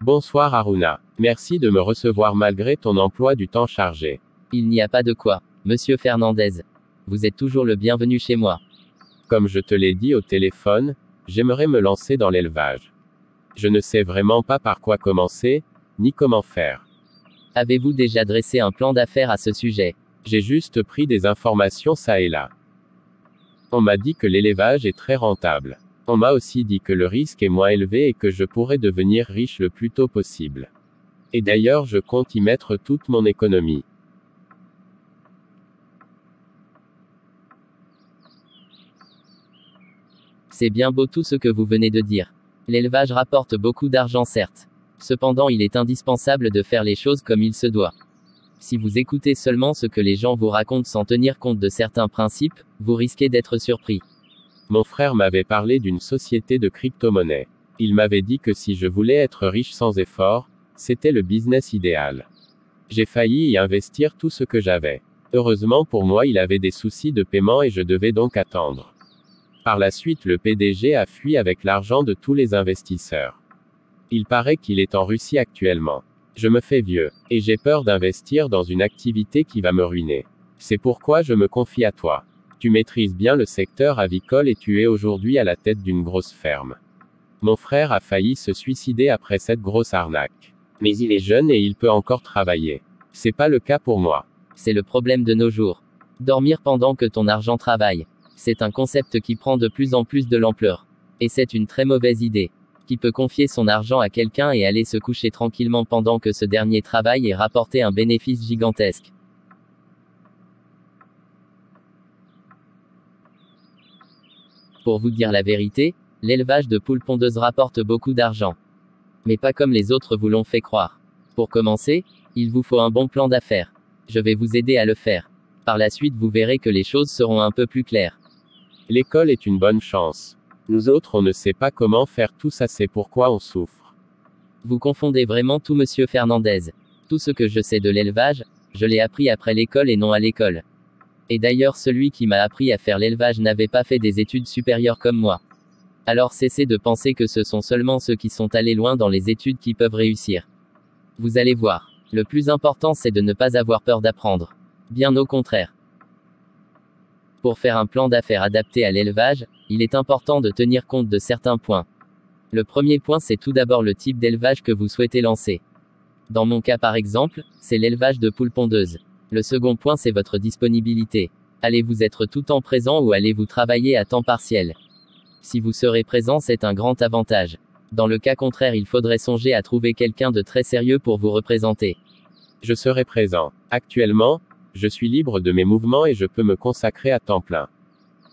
Bonsoir Aruna. Merci de me recevoir malgré ton emploi du temps chargé. Il n'y a pas de quoi, monsieur Fernandez. Vous êtes toujours le bienvenu chez moi. Comme je te l'ai dit au téléphone, j'aimerais me lancer dans l'élevage. Je ne sais vraiment pas par quoi commencer, ni comment faire. Avez-vous déjà dressé un plan d'affaires à ce sujet? J'ai juste pris des informations ça et là. On m'a dit que l'élevage est très rentable. On m'a aussi dit que le risque est moins élevé et que je pourrais devenir riche le plus tôt possible. Et d'ailleurs, je compte y mettre toute mon économie. C'est bien beau tout ce que vous venez de dire. L'élevage rapporte beaucoup d'argent certes. Cependant, il est indispensable de faire les choses comme il se doit. Si vous écoutez seulement ce que les gens vous racontent sans tenir compte de certains principes, vous risquez d'être surpris. Mon frère m'avait parlé d'une société de crypto-monnaie. Il m'avait dit que si je voulais être riche sans effort, c'était le business idéal. J'ai failli y investir tout ce que j'avais. Heureusement pour moi, il avait des soucis de paiement et je devais donc attendre. Par la suite, le PDG a fui avec l'argent de tous les investisseurs. Il paraît qu'il est en Russie actuellement. Je me fais vieux, et j'ai peur d'investir dans une activité qui va me ruiner. C'est pourquoi je me confie à toi. Tu maîtrises bien le secteur avicole et tu es aujourd'hui à la tête d'une grosse ferme. Mon frère a failli se suicider après cette grosse arnaque. Mais il est jeune et il peut encore travailler. C'est pas le cas pour moi. C'est le problème de nos jours. Dormir pendant que ton argent travaille. C'est un concept qui prend de plus en plus de l'ampleur. Et c'est une très mauvaise idée. Qui peut confier son argent à quelqu'un et aller se coucher tranquillement pendant que ce dernier travaille et rapporter un bénéfice gigantesque. Pour vous dire la vérité, l'élevage de poules pondeuses rapporte beaucoup d'argent. Mais pas comme les autres vous l'ont fait croire. Pour commencer, il vous faut un bon plan d'affaires. Je vais vous aider à le faire. Par la suite, vous verrez que les choses seront un peu plus claires. L'école est une bonne chance. Nous autres, on ne sait pas comment faire tout ça, c'est pourquoi on souffre. Vous confondez vraiment tout, monsieur Fernandez. Tout ce que je sais de l'élevage, je l'ai appris après l'école et non à l'école. Et d'ailleurs, celui qui m'a appris à faire l'élevage n'avait pas fait des études supérieures comme moi. Alors cessez de penser que ce sont seulement ceux qui sont allés loin dans les études qui peuvent réussir. Vous allez voir. Le plus important, c'est de ne pas avoir peur d'apprendre. Bien au contraire. Pour faire un plan d'affaires adapté à l'élevage, il est important de tenir compte de certains points. Le premier point, c'est tout d'abord le type d'élevage que vous souhaitez lancer. Dans mon cas par exemple, c'est l'élevage de poules pondeuses. Le second point, c'est votre disponibilité. Allez-vous être tout temps présent ou allez-vous travailler à temps partiel? Si vous serez présent, c'est un grand avantage. Dans le cas contraire, il faudrait songer à trouver quelqu'un de très sérieux pour vous représenter. Je serai présent. Actuellement, je suis libre de mes mouvements et je peux me consacrer à temps plein.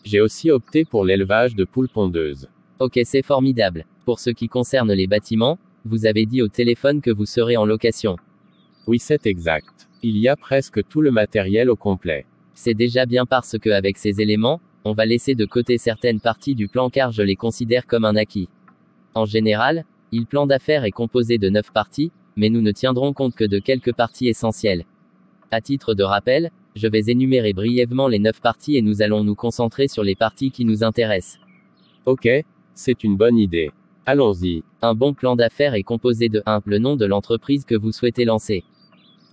J'ai aussi opté pour l'élevage de poules pondeuses. Ok, c'est formidable. Pour ce qui concerne les bâtiments, vous avez dit au téléphone que vous serez en location. Oui, c'est exact. Il y a presque tout le matériel au complet. C'est déjà bien parce que avec ces éléments, on va laisser de côté certaines parties du plan car je les considère comme un acquis. En général, le plan d'affaires est composé de 9 parties, mais nous ne tiendrons compte que de quelques parties essentielles. À titre de rappel, je vais énumérer brièvement les 9 parties et nous allons nous concentrer sur les parties qui nous intéressent. Ok, c'est une bonne idée. Allons-y. Un bon plan d'affaires est composé de 1. Le nom de l'entreprise que vous souhaitez lancer.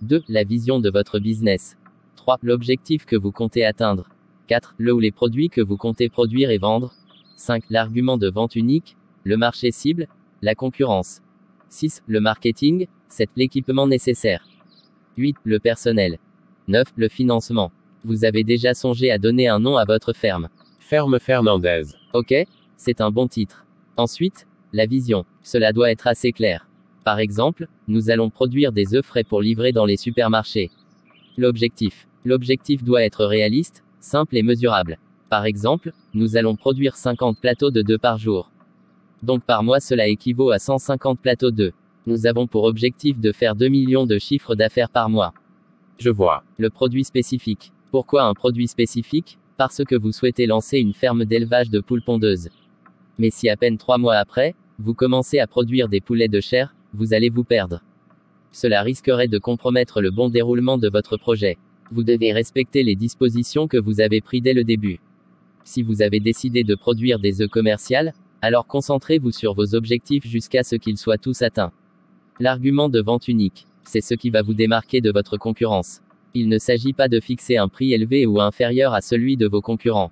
2. La vision de votre business. 3. L'objectif que vous comptez atteindre. 4. Le ou les produits que vous comptez produire et vendre. 5. L'argument de vente unique, le marché cible, la concurrence. 6. Le marketing, 7. L'équipement nécessaire. 8. Le personnel. 9. Le financement. Vous avez déjà songé à donner un nom à votre ferme. Ferme Fernandez. Ok, c'est un bon titre. Ensuite, la vision. Cela doit être assez clair. Par exemple, nous allons produire des œufs frais pour livrer dans les supermarchés. L'objectif. L'objectif doit être réaliste, simple et mesurable. Par exemple, nous allons produire 50 plateaux de 2 par jour. Donc par mois, cela équivaut à 150 plateaux d'œufs. Nous avons pour objectif de faire 2 millions de chiffres d'affaires par mois. Je vois. Le produit spécifique. Pourquoi un produit spécifique? Parce que vous souhaitez lancer une ferme d'élevage de poules pondeuses. Mais si à peine 3 mois après, vous commencez à produire des poulets de chair, vous allez vous perdre. Cela risquerait de compromettre le bon déroulement de votre projet. Vous devez respecter les dispositions que vous avez prises dès le début. Si vous avez décidé de produire des œufs commerciaux, alors concentrez-vous sur vos objectifs jusqu'à ce qu'ils soient tous atteints. L'argument de vente unique. C'est ce qui va vous démarquer de votre concurrence. Il ne s'agit pas de fixer un prix élevé ou inférieur à celui de vos concurrents,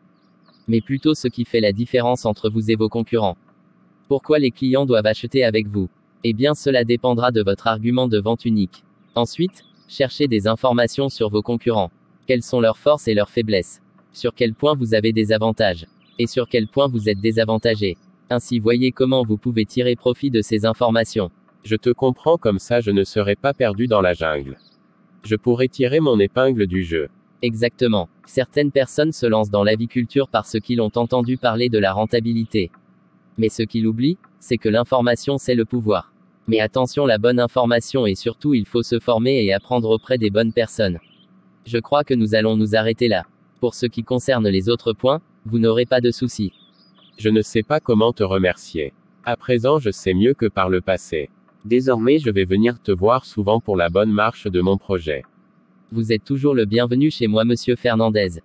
mais plutôt ce qui fait la différence entre vous et vos concurrents. Pourquoi les clients doivent acheter avec vous? Eh bien, cela dépendra de votre argument de vente unique. Ensuite, cherchez des informations sur vos concurrents. Quelles sont leurs forces et leurs faiblesses? Sur quel point vous avez des avantages? Et sur quel point vous êtes désavantagé? Ainsi, voyez comment vous pouvez tirer profit de ces informations. Je te comprends, comme ça je ne serai pas perdu dans la jungle. Je pourrais tirer mon épingle du jeu. Exactement. Certaines personnes se lancent dans l'aviculture parce qu'ils ont entendu parler de la rentabilité. Mais ce qu'ils oublient, c'est que l'information c'est le pouvoir. Mais attention, la bonne information, et surtout il faut se former et apprendre auprès des bonnes personnes. Je crois que nous allons nous arrêter là. Pour ce qui concerne les autres points, vous n'aurez pas de soucis. Je ne sais pas comment te remercier. À présent je sais mieux que par le passé. Désormais je vais venir te voir souvent pour la bonne marche de mon projet. Vous êtes toujours le bienvenu chez moi, monsieur Fernandez.